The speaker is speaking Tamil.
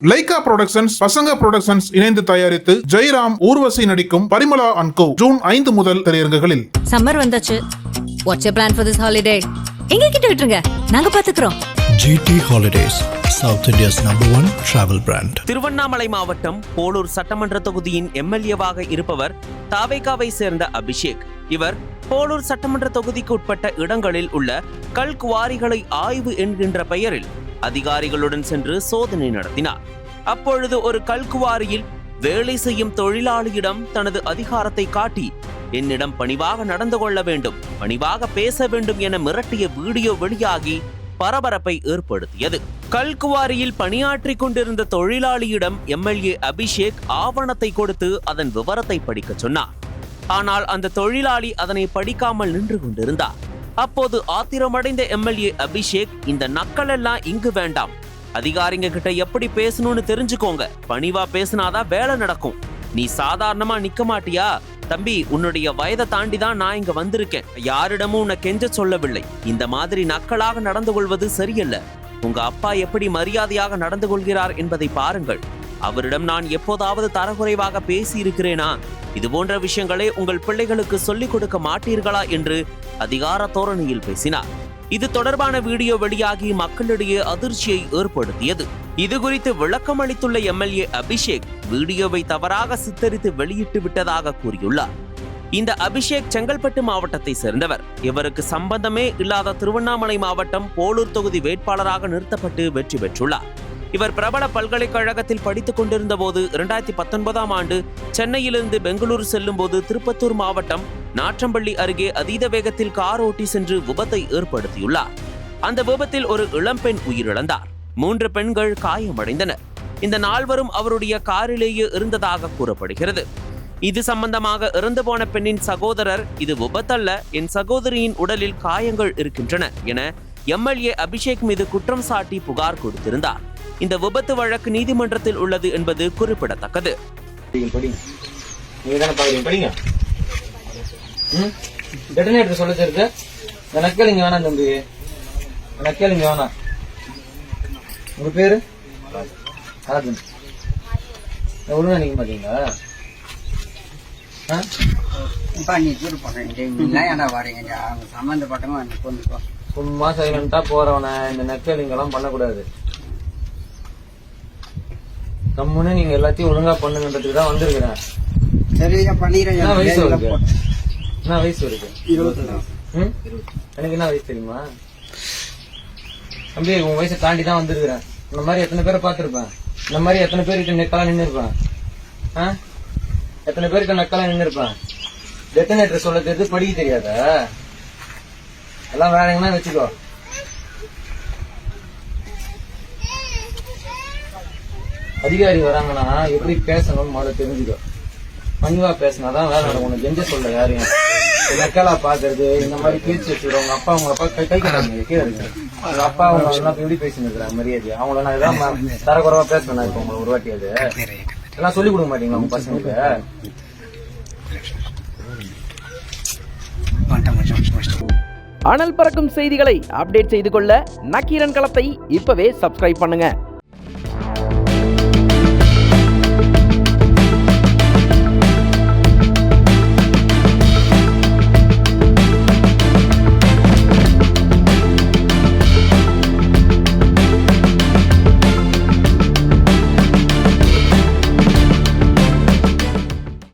லைகா புரொடக்ஷன்ஸ் பசங்க புரொடக்ஷன்ஸ் இணைந்து தயாரித்து ஜெயராம் ஊர்வசி நடிக்கும் பரிமளா அண்ட் கோ ஜூன் 5 முதல் திரையரங்குகளில். சம்மர் வந்தாச்சு. What's your plan for this holiday? எங்க கிட்ட விட்டுருங்க, நாங்க பாத்துக்கிறோம். GT Holidays, South India's #1 travel brand. Tiruvannamalai மாவட்டம் போலூர் சட்டமன்ற தொகுதியின் எம்எல்ஏவாக இருப்பவர் தாவேகாவை சேர்ந்த அபிஷேக். இவர் போலூர் சட்டமன்ற தொகுதிக்கு உட்பட்ட இடங்களில் உள்ள கல் குவாரிகளை ஆய்வு என்கின்ற பெயரில் அதிகாரிகளுடன் சென்று சோதனை நடத்தினார். அப்பொழுது ஒரு கல்குவாரியில் வேலை செய்யும் தொழிலாளியிடம் தனது அதிகாரத்தை காட்டி என்னிடம் பணிவாக நடந்து கொள்ள வேண்டும், பணிவாக பேச வேண்டும் என மிரட்டிய வீடியோ வெளியாகி பரபரப்பை ஏற்படுத்தியது. கல்குவாரியில் பணியாற்றிக் கொண்டிருந்த தொழிலாளியிடம் எம்எல்ஏ அபிஷேக் ஆவணத்தை கொடுத்து அதன் விவரத்தை படிக்க சொன்னார். ஆனால் அந்த தொழிலாளி அதனை படிக்காமல் நின்று கொண்டிருந்தார். அப்போது ஆத்திரமடைந்த எம்எல்ஏ அபிஷேக், இந்த நக்கல் எல்லாம் இங்கு வேண்டாம், அதிகாரிங்க கிட்ட எப்படி பேசணும்னு தெரிஞ்சுக்கோங்க, பணிவா பேசினாதான் வேலை நடக்கும், நீ சாதாரணமா நிக்க மாட்டியா தம்பி, உன்னுடைய வயதை தாண்டி தான் நான் இங்க வந்திருக்கேன், யாரிடமும் உன்னை கெஞ்ச சொல்லவில்லை, இந்த மாதிரி நக்கலாக நடந்து கொள்வது சரியல்ல, உங்க அப்பா எப்படி மரியாதையாக நடந்து கொள்கிறார் என்பதை பாருங்கள், அவரிடம் நான் எப்போதாவது தரக்குறைவாக பேசி இருக்கிறேனா, இது போன்ற விஷயங்களை உங்கள் பிள்ளைகளுக்கு சொல்லிக் கொடுக்க மாட்டீர்களா என்று அதிகார தோரணையில் பேசினார். இது தொடர்பான வீடியோ வெளியாகி மக்களிடையே அதிர்ச்சியை ஏற்படுத்தியது. இது குறித்து விளக்கம் அளித்துள்ள எம்எல்ஏ அபிஷேக் வீடியோவை தவறாக சித்தரித்து வெளியிட்டு விட்டதாக கூறியுள்ளார். இந்த அபிஷேக் செங்கல்பட்டு மாவட்டத்தை சேர்ந்தவர். இவருக்கு சம்பந்தமே இல்லாத திருவண்ணாமலை மாவட்டம் போலூர் தொகுதி வேட்பாளராக நிறுத்தப்பட்டு வெற்றி பெற்றுள்ளார். இவர் பிரபல பல்கலைக்கழகத்தில் படித்துக் கொண்டிருந்த போது 2019ஆம் ஆண்டு சென்னையிலிருந்து பெங்களூரு செல்லும் போது திருப்பத்தூர் மாவட்டம் நாற்றம்பள்ளி அருகே அதீத வேகத்தில் கார் ஓட்டி சென்று விபத்தை ஏற்படுத்தியுள்ளார். அந்த விபத்தில் ஒரு இளம்பெண் உயிரிழந்தார். 3 பெண்கள் காயமடைந்தனர். இந்த 4வரும் அவருடைய காரிலேயே இருந்ததாக கூறப்படுகிறது. இது சம்பந்தமாக இறந்து போன பெண்ணின் சகோதரர், இது விபத்தல்ல, என் சகோதரியின் உடலில் காயங்கள் இருக்கின்றன என எம்எல்ஏ அபிஷேக் மீது குற்றம் சாட்டி புகார் கொடுத்திருந்தார். இந்த விபத்து வழக்கு நீதிமன்றத்தில் உள்ளது என்பது குறிப்பிடத்தக்கது. உங்க பேரு ஒழுங்கா நிக்க மாட்டீங்களா? சும்மா சைலண்டா போறவன இந்த நக்கலிங்க எல்லாம் பண்ணக்கூடாது. கம்முன்னு நீங்க எல்லாத்தையும் ஒழுங்கா பண்ணுங்கன்றதுக்கு தான் வந்திருக்கிறேன். என்ன வயசு இருக்கு? என்ன வயசு இருக்கு? 20. எனக்கு என்ன வயசு தெரியுமா தம்பி? உன் வயசை தாண்டி தான் வந்திருக்கிறேன். இந்த மாதிரி எத்தனை பேரை பார்த்திருப்பேன், இந்த மாதிரி எத்தனை பேருக்கு நெக்கலாம் நின்று இருப்பேன், எத்தனை பேருக்கு நக்கலாம் நின்று இருப்பேன். டெட்டனேட்டர் சொல்ல தெரிஞ்சு படிக்க தெரியாத, எல்லாம் வேற எங்கன்னா வச்சுக்கோ. அதிகாரி வராங்கன்னா எப்படி பேசணும்னு முதல்ல தெரிஞ்சுக்கோ. பணிவா பேசினாதான் வேலை நடக்கும். உனக்கு எந்த சொல்ல யாரையும் நக்கலா பாக்குறது, இந்த மாதிரி பேச்சு வச்சுக்கிறோம். உங்க அப்பா உங்க அப்பா கை கட்டாங்க கீழே இருக்கு. உங்க அப்பா அவங்க எப்படி பேசின்னு இருக்கிறாங்க மரியாதை. அவங்கள நான் எதாவது தரக்குறவா பேசணும். இப்போ உங்களுக்கு ஒரு வாட்டி அது எல்லாம் சொல்லிக் கொடுக்க மாட்டீங்களா உங்க பசங்களுக்கு? அனல் பறக்கும் செய்திகளை அப்டேட் செய்து கொள்ள நக்கீரன் களத்தை இப்பவே சப்ஸ்கிரைப் பண்ணுங்க.